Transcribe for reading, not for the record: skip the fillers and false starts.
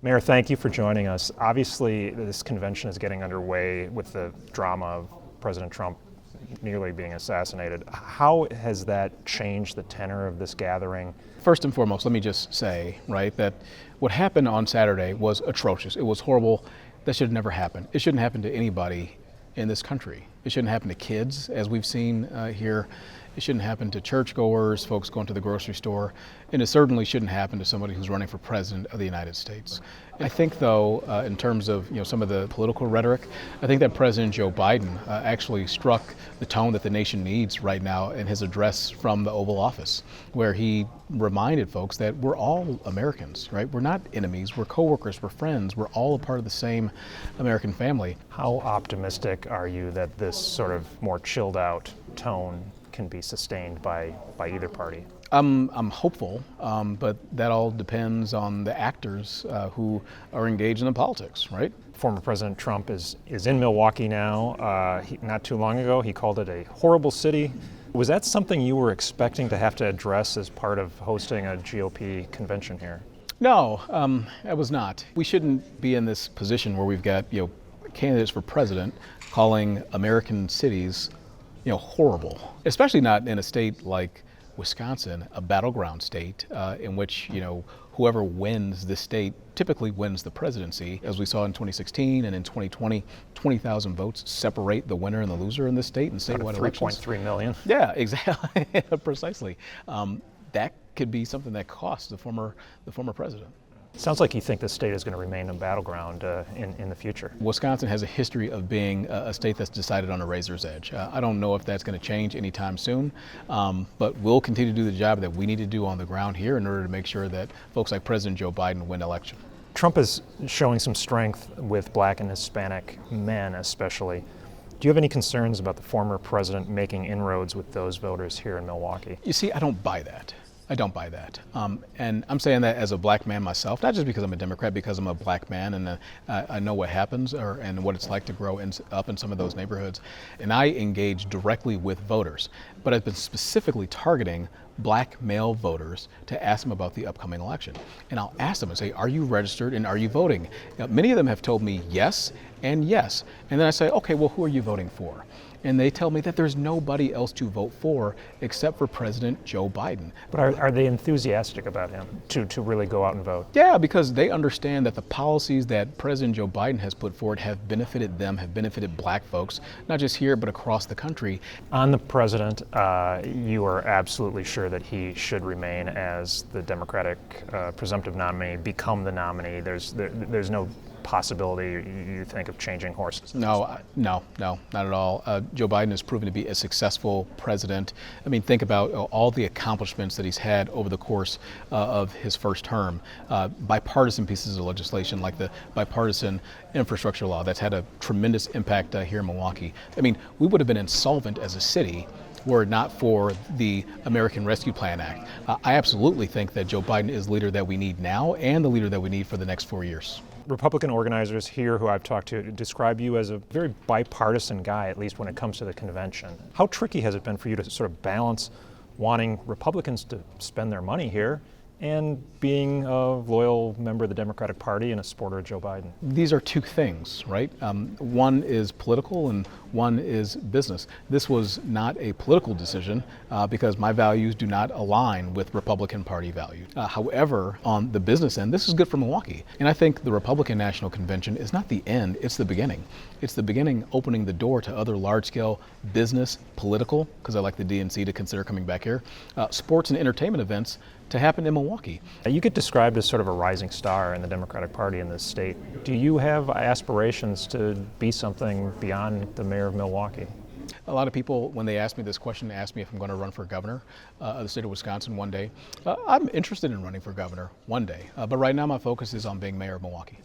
Mayor, thank you for joining us. Obviously, this convention is getting underway with the drama of President Trump nearly being assassinated. How has that changed the tenor of this gathering? First and foremost, let me just say, right, that what happened on Saturday was atrocious. It was horrible. That should have never happened. It shouldn't happen to anybody in this country. It shouldn't happen to kids, as we've seen here. It shouldn't happen to churchgoers, folks going to the grocery store, and it certainly shouldn't happen to somebody who's running for president of the United States. I think, though, in terms of some of the political rhetoric, I think that President Joe Biden actually struck the tone that the nation needs right now in his address from the Oval Office, where he reminded folks that we're all Americans, right? We're not enemies, we're coworkers, we're friends, we're all a part of the same American family. How optimistic are you that this sort of more chilled out tone can be sustained by either party? I'm hopeful, but that all depends on the actors who are engaged in the politics, right? Former President Trump is in Milwaukee now. Not too long ago, he called it a horrible city. Was that something you were expecting to have to address as part of hosting a GOP convention here? No, I was not. We shouldn't be in this position where we've got candidates for president calling American cities horrible, especially not in a state like Wisconsin, a battleground state in which whoever wins the state typically wins the presidency. As we saw in 2016 and in 2020, 20,000 votes separate the winner and the loser in this state in statewide elections. 3.3 million. Yeah, exactly, precisely. That could be something that costs the former president. Sounds like you think the state is going to remain a battleground in the future. Wisconsin has a history of being a state that's decided on a razor's edge. I don't know if that's going to change anytime soon, but we'll continue to do the job that we need to do on the ground here in order to make sure that folks like President Joe Biden win election. Trump is showing some strength with Black and Hispanic men especially. Do you have any concerns about the former president making inroads with those voters here in Milwaukee? You see, I don't buy that. I don't buy that. And I'm saying that as a black man myself, not just because I'm a Democrat, because I'm a black man and I know what happens and what it's like to grow up in some of those neighborhoods. And I engage directly with voters, but I've been specifically targeting black male voters to ask them about the upcoming election. And I'll ask them and say, are you registered and are you voting? Many of them have told me yes and yes. And then I say, okay, well, who are you voting for? And they tell me that there's nobody else to vote for except for President Joe Biden. But are they enthusiastic about him to really go out and vote? Yeah, because they understand that the policies that President Joe Biden has put forward have benefited them, have benefited black folks, not just here, but across the country. On the president, you are absolutely sure that he should remain as the Democratic presumptive nominee, become the nominee. There's no possibility, you think, of changing horses? No, not at all. Joe Biden has proven to be a successful president. I mean, think about all the accomplishments that he's had over the course of his first term. Bipartisan pieces of legislation like the bipartisan infrastructure law that's had a tremendous impact here in Milwaukee. I mean, we would have been insolvent as a city were it not for the American Rescue Plan Act. I absolutely think that Joe Biden is the leader that we need now and the leader that we need for the next 4 years. Republican organizers here who I've talked to describe you as a very bipartisan guy, at least when it comes to the convention. How tricky has it been for you to sort of balance wanting Republicans to spend their money here and being a loyal member of the Democratic Party and a supporter of Joe Biden? These are two things, right? One is political and one is business. This was not a political decision because my values do not align with Republican Party values. However, on the business end, this is good for Milwaukee. And I think the Republican National Convention is not the end, it's the beginning. It's the beginning opening the door to other large-scale business, political, because I like the DNC to consider coming back here, sports and entertainment events to happen in Milwaukee. You get described as sort of a rising star in the Democratic Party in this state. Do you have aspirations to be something beyond the mayor of Milwaukee? A lot of people, when they ask me this question, ask me if I'm going to run for governor of the state of Wisconsin one day. I'm interested in running for governor one day, but right now my focus is on being mayor of Milwaukee.